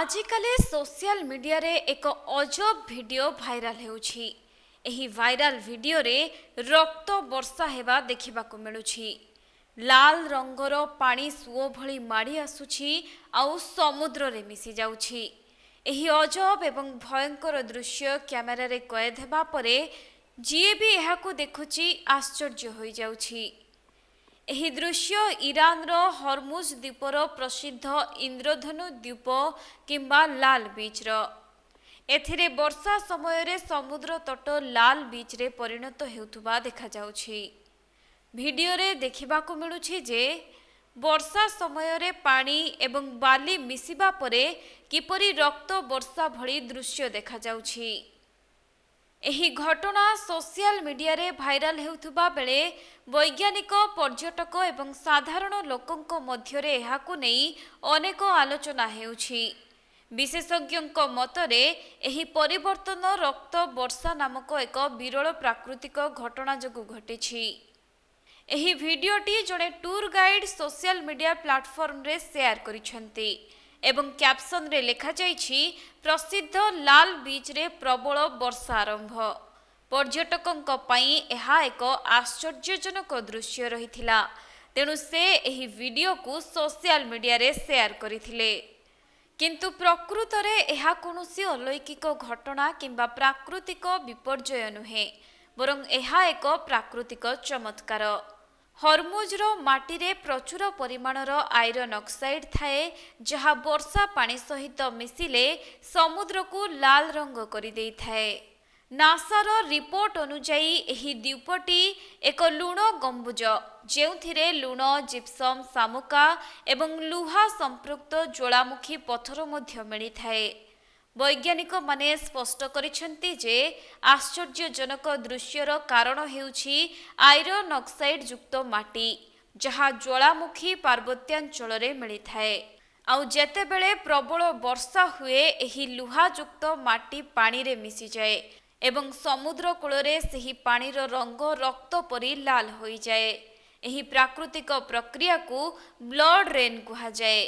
आजिकाली social media रे एक अजब वीडियो भाइराल हेउछि। एही वायरल वीडियो रे रक्त वर्षा हेबा देखिबाकू मिलुछि। लाल रंगर पानी सुओ भली माड़ी आसुछि आउ समुद्र रे मिसी जाउछि। एही अजब एवं भयंकर दृश्य कैमेरा रे कैद हेबा परे जिए भी एहाकू देखुछि आश्चर्य होई जाउछि। ଏହି ଦୃଶ୍ୟ ଇରାନର ହର୍ମୁଜ ଦ୍ୱୀପର ପ୍ରସିଦ୍ଧ ଇନ୍ଦ୍ରଧନୁ ଦ୍ୱୀପ କିମ୍ବା ଲାଲ ବିଚ୍ର। ଏଥିରେ ବର୍ଷା ସମୟରେ ସମୁଦ୍ର ତଟ ଲାଲ ବିଚ୍ରେ ପରିଣତ ହେଉଥିବା ଦେଖାଯାଉଛି। ଭିଡିଓରେ ଦେଖିବାକୁ ମିଳୁଛି ଯେ ବର୍ଷା ସମୟରେ ପାଣି ଏବଂ ବାଲି ମିଶିବା ପରେ କିପରି ରକ୍ତ ବର୍ଷା ଭଳି ଦୃଶ୍ୟ ଦେଖାଯାଉଛି। ଏହି ଘଟଣା सोशल मीडिया रे भाइराल हेउथुबा बेले वैज्ञानिक पर्यटक एवं साधारण लोकंक मध्यरे एहाकू नेई अनेक आलोचना हेउछि। विशेषज्ञଙ୍କ मतरे ଏହି परिवर्तन रक्त वर्षा नामक एक विरल प्राकृतिक घटना जोगु घटिछि। ଏହି भिडियोटी जणे tour guide social media platform रे शेयर करिसेंती एवं कैप्शन रे लिखा जाइछि प्रसिद्ध लाल बीच रे प्रबल वर्षा आरंभ। पर्यटकंक पई एहा एक आश्चर्यजनक दृश्य रहिथिला, तेणु से एही वीडियो को सोशल मीडिया रे शेयर करिथिले। किंतु प्रकृत रे एहा कोनोसी अलौकिक घटना किंबा प्राकृतिक विपर्यय नुहे, बरं एहा एक प्राकृतिक चमत्कार। हर्मुजर माटी रे प्रचुर परिमाणर आयरन ऑक्साइड थाए, जहा वर्षा पानी सहित मिसिले समुद्र को लाल रंग करि देई थाए। नासार रिपोर्ट अनुसार एही द्वीपटी एक लुण गंबुज, जेउथिरे लुण, जिप्सम, सामुका एवं लुहा संपृक्त ज्वालामुखी पत्थर मध्य मिली थाए। वैज्ञानिक माने स्पष्ट करिसेंती जे आश्चर्यजनक दृश्यर कारण हेउछि आयरन ऑक्साइड युक्त माटी, जहा ज्वालामुखी पार्वत्यांचल रे मिली थाए। आउ जेतेबेले प्रबल वर्षा हुए एही लुहायुक्त माटी पानी रे मिसी जाए एवं समुद्र कूलरे सेही पानीर रंग रक्त परी लाल होई जाए। एही प्राकृतिक प्रक्रिया को ब्लड रेन कहा जाए।